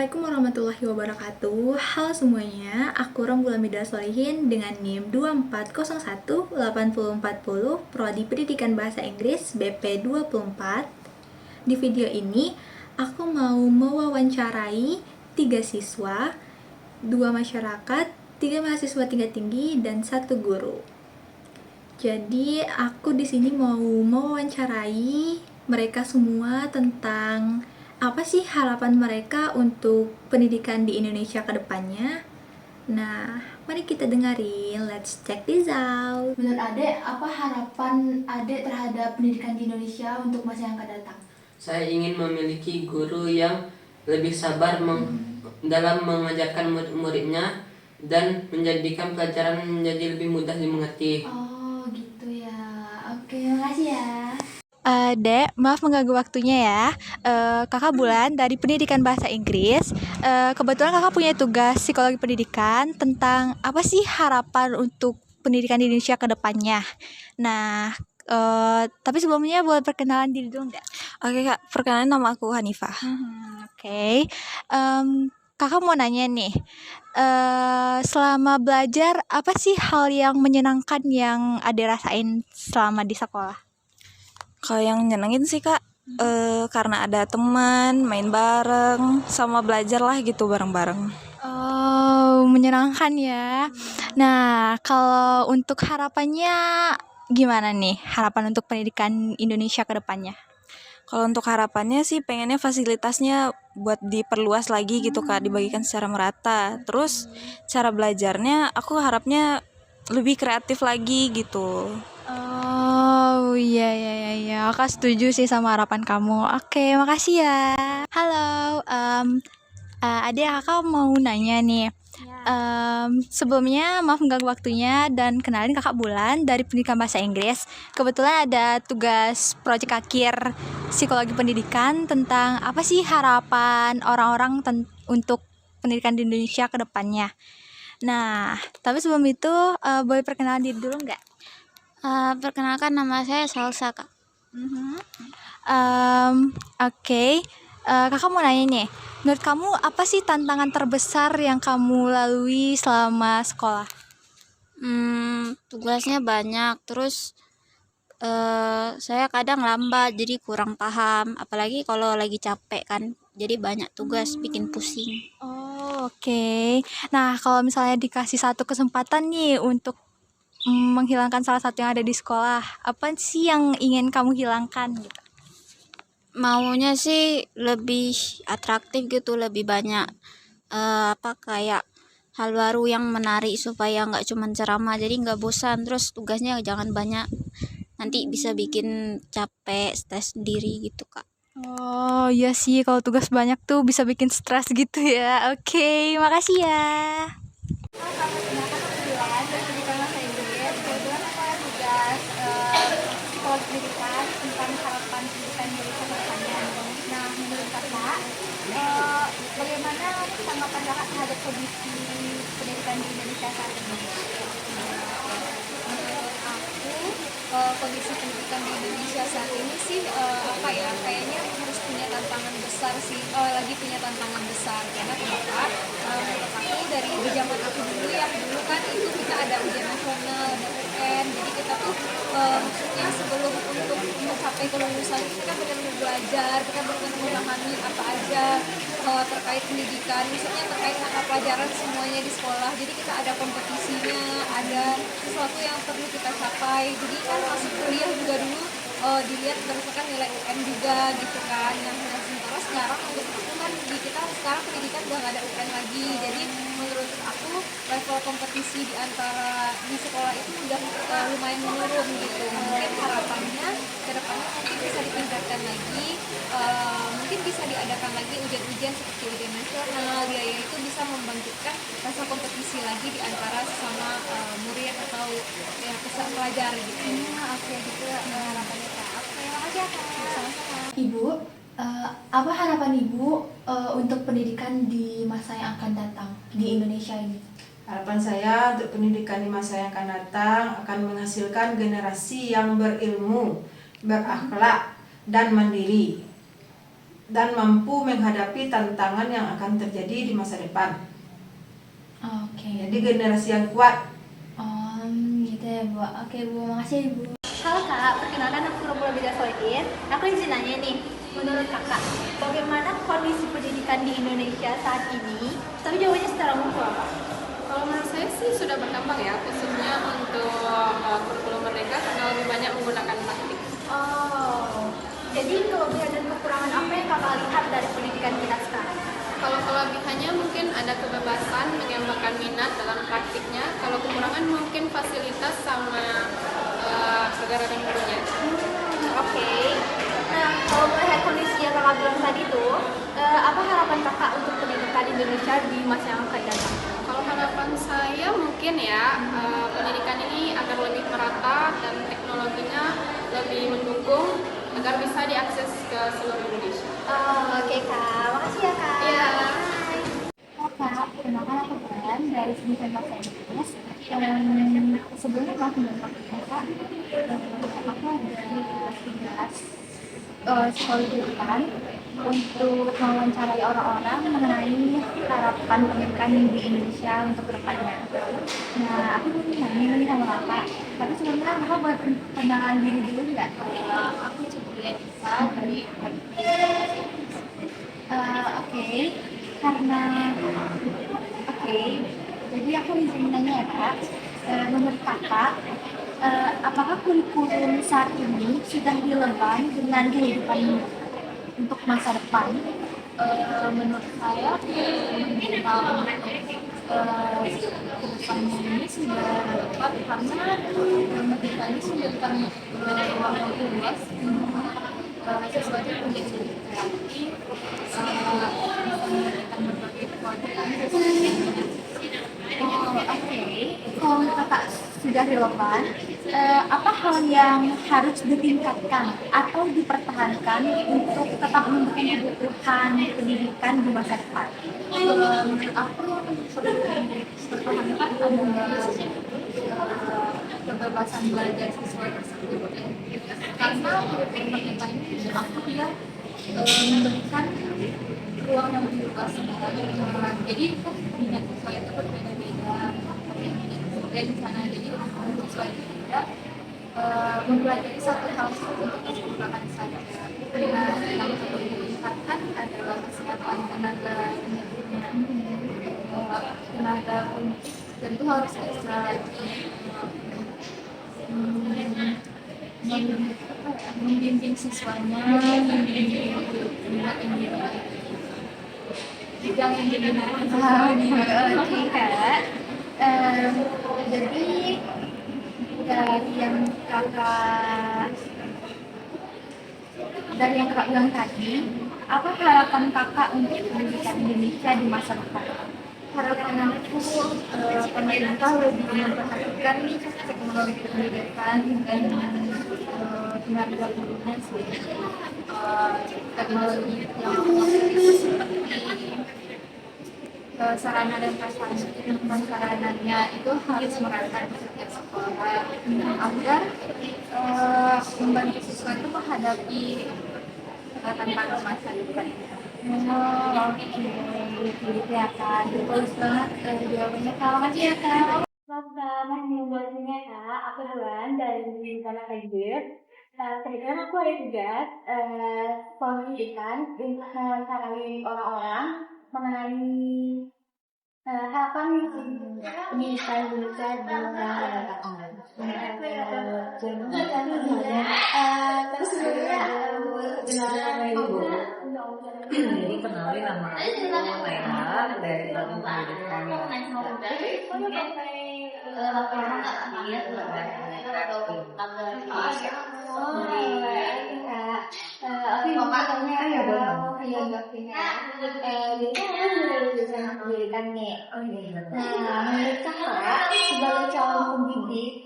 Assalamualaikum warahmatullahi wabarakatuh. Halo semuanya, aku Rambulamida Solihin dengan NIM 24018040, Prodi Pendidikan Bahasa Inggris BP 24. Di video ini, aku mau mewawancarai 3 siswa, 2 masyarakat, 3 mahasiswa tingkat tinggi, dan 1 guru. Jadi, aku di sini mau mewawancarai mereka semua tentang apa sih harapan mereka untuk pendidikan di Indonesia ke depannya. Nah, mari kita dengerin. Let's check this out. Menurut Adek, apa harapan Adek terhadap pendidikan di Indonesia untuk masa yang akan datang? Saya ingin memiliki guru yang lebih sabar dalam mengajarkan murid-muridnya dan menjadikan pelajaran menjadi lebih mudah dimengerti. Oh, gitu ya. Oke, makasih ya. Dek, maaf mengganggu waktunya ya. Kakak Bulan dari Pendidikan Bahasa Inggris. Kebetulan kakak punya tugas psikologi pendidikan tentang apa sih harapan untuk pendidikan di Indonesia ke depannya. Nah, tapi sebelumnya boleh perkenalan diri dulu nggak? Oke kak, perkenalkan nama aku Hanifah. Oke. Kakak mau nanya nih, selama belajar apa sih hal yang menyenangkan yang ada rasain selama di sekolah? Kalau yang nyenengin sih kak, karena ada teman, main bareng, sama belajar lah gitu bareng-bareng. Oh, menyenangkan ya. Nah, kalau untuk harapannya gimana nih? Harapan untuk pendidikan Indonesia ke depannya? Kalau untuk harapannya sih pengennya fasilitasnya buat diperluas lagi gitu kak, dibagikan secara merata. Terus cara belajarnya aku harapnya lebih kreatif lagi gitu. Oh, iya. Kakak setuju sih sama harapan kamu. Oke, makasih ya. Halo, Adek, kakak mau nanya nih. Sebelumnya maaf mengganggu waktunya dan kenalin kakak Bulan dari Pendidikan Bahasa Inggris. Kebetulan ada tugas proyek akhir psikologi pendidikan tentang apa sih harapan orang-orang untuk pendidikan di Indonesia ke depannya. Nah, tapi sebelum itu boleh perkenalan diri dulu nggak? Perkenalkan, nama saya Salsa, Kak. Oke. Kakak mau nanya nih, menurut kamu apa sih tantangan terbesar yang kamu lalui selama sekolah? Tugasnya banyak, terus saya kadang lambat, jadi kurang paham. Apalagi kalau lagi capek kan, jadi banyak tugas, bikin pusing. Oh, oke. Nah, kalau misalnya dikasih satu kesempatan nih untuk menghilangkan salah satu yang ada di sekolah, apa sih yang ingin kamu hilangkan gitu? Maunya sih lebih atraktif gitu, lebih banyak kayak hal baru yang menarik supaya nggak cuma ceramah, jadi nggak bosan. Terus tugasnya jangan banyak, nanti bisa bikin capek, stres sendiri gitu, Kak. Oh, iya sih, kalau tugas banyak tuh bisa bikin stres gitu ya. Oke, makasih ya. Psikologi pendidikan tentang harapan pendidikan Indonesia ke depannya. Nah, menurut kakak, bagaimana tanggapan kakak terhadap kondisi pendidikan di Indonesia saat ini? Menurut aku, kondisi pendidikan di Indonesia saat ini sih kayaknya harus punya tantangan besar sih, lagi punya tantangan besar. Karena kenapa? Menurut aku dari di zaman aku dulu ya, dulu kan itu kita ada ujian nasional, ada UN, jadi kita tuh maksudnya sebelum untuk mencapai kelulusan kita kan benar-benar belajar, kita benar-benar memahami apa aja terkait pendidikan, misalnya terkait mata pelajaran semuanya di sekolah. Jadi kita ada kompetisinya, ada sesuatu yang perlu kita capai. Jadi kan masuk kuliah juga dulu dilihat berdasarkan nilai UN juga gitu kan. Nah, sementara sekarang menurut aku kan di kita sekarang pendidikan udah gak ada UN lagi. Jadi menurut aku level kompetisi di antara di sekolah itu udah lumayan menurun gitu. Mungkin harapannya ke depannya mungkin bisa ditingkatkan lagi, mungkin bisa diadakan lagi ujian-ujian seperti ujian nasional, itu bisa membangkitkan rasa kompetisi lagi di antara sesama murid atau ya pelajar gitu. Oke, gitu harapannya Kak. Oke, makasih ya Kak. Sama-sama. Ibu, apa harapan Ibu untuk pendidikan di masa yang akan datang di Indonesia ini? Harapan saya untuk pendidikan di masa yang akan datang akan menghasilkan generasi yang berilmu, berakhlak, dan mandiri. dan mampu menghadapi tantangan yang akan terjadi di masa depan. Oke. Jadi generasi yang kuat. Gitu ya Bu. Oke Bu, makasih Bu. Halo Kak, perkenalkan aku Robola Bida Soidin. Aku izin nanya nih, menurut Kakak, bagaimana kondisi pendidikan di Indonesia saat ini? Tapi jawabannya secara umum apa? Kalau menurut saya sih sudah berkembang ya, khususnya untuk kurikulum merdeka karena lebih banyak menggunakan praktik. Oh, jadi kelebihan dan kekurangan apa yang Kakak lihat dari pendidikan kita sekarang? Kalau kelebihannya mungkin ada kebebasan mengembangkan minat dalam praktiknya. Kalau kekurangan mungkin fasilitas sama pergerakan gurunya. Oke. Nah, kalau melihat kondisi yang Kakak bilang tadi tuh, apa harapan Kakak untuk pendidikan Indonesia di masa yang akan datang? Kalau harapan saya mungkin ya pendidikan ini agar lebih merata dan teknologinya lebih mendukung agar bisa diakses ke seluruh Indonesia. Oke Kak, makasih ya Kak. Iya. Halo Kak, perkenalkan aku Glenn dari Sebutan Bahasa Inggris. Sebelumnya maaf mendapat Kakak, aku ada tugas sekolah jurusan untuk mewawancarai orang-orang mengenai harapan pendidikan di Indonesia untuk kedepannya. Nah, aku mau nanya nih sama Kakak, tapi sebelumnya Kakak buat perkenalan diri dulu nggak? Aku Cipulian Isa dari Oke, karena oke, jadi aku izin nanya ya Kak, menurut Kakak, apakah kurikulum saat ini sudah relevan dengan kehidupan untuk masa depan? Menurut saya, tentang kedepannya ini sudah relevan karena kita ini sudah bukan ruang yang luas, sesuatu yang menjadi kreatif, memberikan berbagai kualitas. Oke. Kalau Kakak sudah relevan, apa hal yang harus ditingkatkan atau dipertahankan untuk tetap mendukung kebutuhan pendidikan di masa depan? Menurut aku yang perlu dipertahankan adalah kebebasan belajar siswa tersebut, karena kurikulum merdeka ini aku dia memberikan ruang yang lebih luas. Jadi minat siswa itu berbeda-beda, dan di sana jadi siswa itu tidak mempelajari satu hal untuk merupakan saja. Yang perlu ditingkatkan adalah kesiapan tenaga tentu harus bisa membimbing siswanya, membimbing minat ini bidang yang diminati. Oke Kak, jadi dari yang kakak bilang tadi, apa harapan kakak untuk pendidikan Indonesia di masa depan? Harapan aku pemerintah lebih memperhatikan teknologi pendidikan dan tenaga gurunya sih. Teknologi yang seperti sarana dan prasarananya itu harus merata di setiap sekolah agar membantu siswa itu menghadapi tantangan masa depan. Oke, gitu ya Kak. Bagus banget jawabannya Kak. Makasih ya Kak. Selamat mengulasnya Kak. Aku Hewan dari Tanah Kajir. Kebetulan aku ada tugas pendidikan untuk mewawancarai orang-orang mengenai harapan pendidikan Indonesia di masa datang. Terus Jadi kenalin nama aku Laila dari Bank Pendidikan. Jadi kan udah jurusan pendidikan nih. Nah, menurut Kakak sebagai calon pendidik,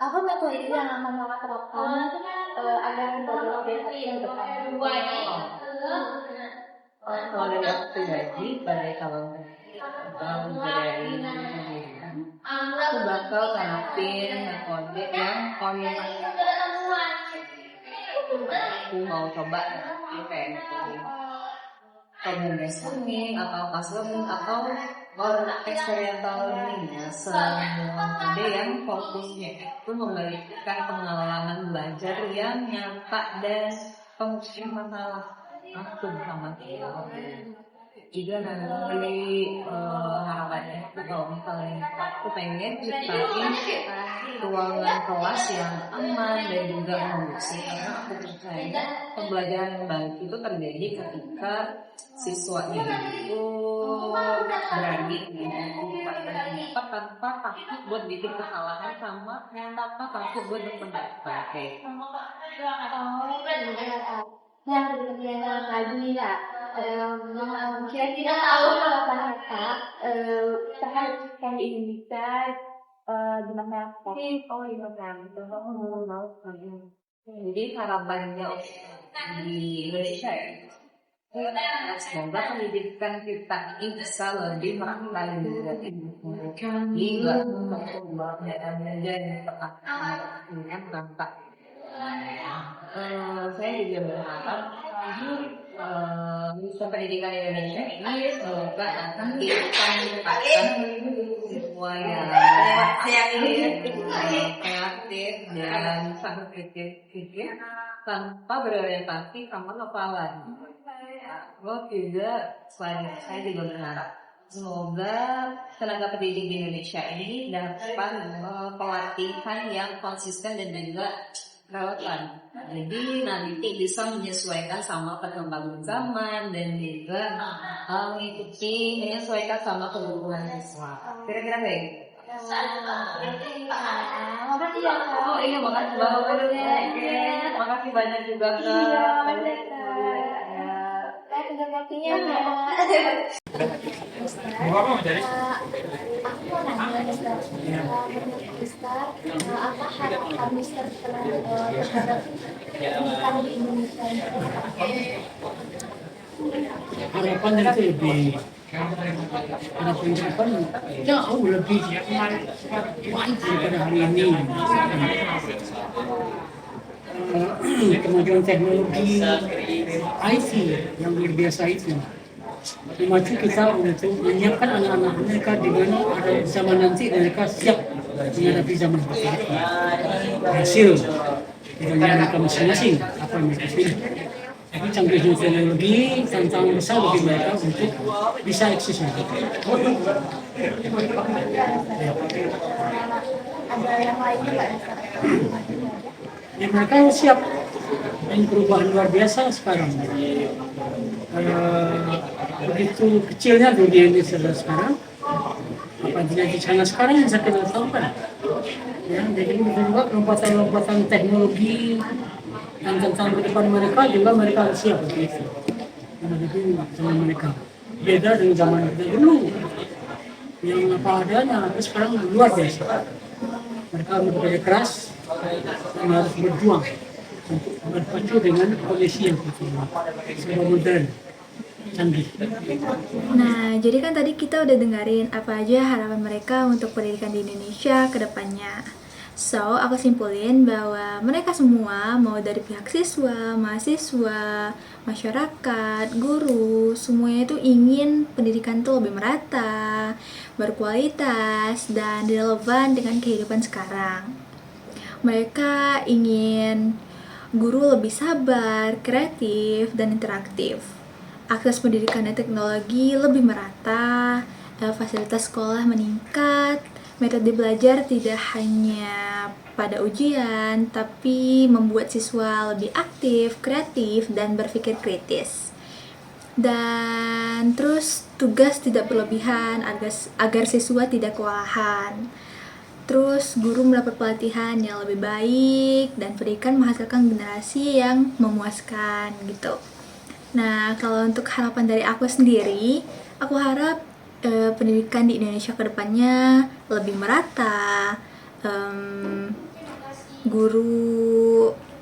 apa metode yang akan kakak terapkan agar berbeda yang depan? Kalau dari aku pribadi, sebagai calon atau dari pendidikan, aku bakal terapin metode yang aku mau coba nanti kayak gitu kombinasi learning atau fast learning atau experiential learning ya, semua ide yang fokusnya itu memberikan pengalaman belajar yang nyata dan pemutusnya masalah langsung sama dia juga dari harapannya itu kalau misalnya aku pengen ciptain ruangan kelas yang aman dan juga kondusif karena aku percaya pembelajaran yang baik itu terjadi ketika siswanya itu berani mendapat tanpa takut buat bikin kesalahan sama tanpa takut buat berpendapat kayak lagi ya kira-kira tahu kalau Kak terhadap di Indonesia gimana Kak? Oh iya kan, jadi harapannya di Indonesia ya semoga pendidikan kita ini bisa lebih merata dan juga tidak memperkuat dan dampak. Saya juga berharap sistem pendidikan Indonesia ini semoga akan ditempatkan siswa yang kreatif dan sangat kritis tanpa berorientasi sama hafalan. Lo juga selain saya juga berharap semoga tenaga pendidik di Indonesia ini dapat pelatihan yang konsisten dan juga relevan. Jadi nanti bisa menyesuaikan sama perkembangan zaman dan juga mengikuti menyesuaikan sama kebutuhan siswa. Kira-kira kayak gitu. Makasih ya Kak. Oh iya, makasih banget ya. Makasih banyak juga Kak. Iya, makasih Kak. Tunggu waktunya Kak. Aku mau nanya nih Kak, menurut Ustaz, apa harapan Ustaz terhadap pendidikan di Indonesia ini? Harapan itu lebih harapan jauh lebih baik daripada hari ini. Kemajuan teknologi IT yang luar biasa itu memacu kita untuk menyiapkan anak-anak mereka di mana ada zaman nanti mereka siap menghadapi zaman seperti itu. Hasil dengan mereka masing-masing apa yang mereka pilih. Tapi canggihnya teknologi tantangan besar bagi mereka untuk bisa eksis nanti. Ada yang lainnya nggak Ustaz? Ya, mereka harus siap dengan perubahan luar biasa sekarang. Begitu kecilnya dunia ini sekarang, apa yang terjadi di sana sekarang yang saya tidak tahu kan. Ya, jadi juga lompatan teknologi dan tentang ke depan mereka juga mereka harus siap begitu. Menghadapi zaman mereka beda dengan zaman kita dulu yang apa adanya, tapi sekarang luar biasa. Mereka bekerja keras dan harus berjuang untuk berpacu dengan kondisi yang serba modern, canggih. Nah, jadi kan tadi kita udah dengerin apa aja harapan mereka untuk pendidikan di Indonesia ke depannya. So, aku simpulin bahwa mereka semua, mau dari pihak siswa, mahasiswa, masyarakat, guru, semuanya itu ingin pendidikan itu lebih merata, berkualitas, dan relevan dengan kehidupan sekarang. Mereka ingin guru lebih sabar, kreatif, dan interaktif. Akses pendidikan dan teknologi lebih merata, fasilitas sekolah meningkat, metode belajar tidak hanya pada ujian, tapi membuat siswa lebih aktif, kreatif, dan berpikir kritis. Dan terus tugas tidak berlebihan agar siswa tidak kewalahan. Terus guru mendapat pelatihan yang lebih baik dan pendidikan menghasilkan generasi yang memuaskan gitu. Nah, kalau untuk harapan dari aku sendiri, aku harap pendidikan di Indonesia ke depannya lebih merata,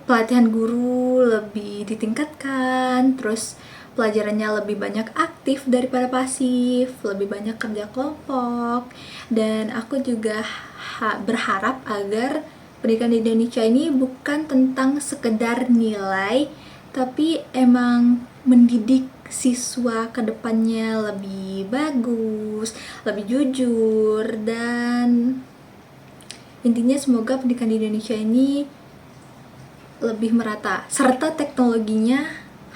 pelatihan guru lebih ditingkatkan, terus pelajarannya lebih banyak aktif daripada pasif, lebih banyak kerja kelompok, dan aku juga berharap agar pendidikan di Indonesia ini bukan tentang sekedar nilai, tapi emang mendidik siswa ke depannya lebih bagus, lebih jujur, dan intinya semoga pendidikan di Indonesia ini lebih merata, serta teknologinya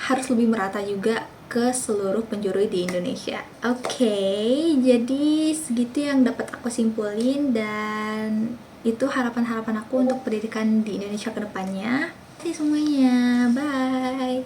harus lebih merata juga ke seluruh penjuru di Indonesia. Oke, jadi segitu yang dapat aku simpulin, dan itu harapan-harapan aku untuk pendidikan di Indonesia ke depannya. Terima kasih semuanya, bye.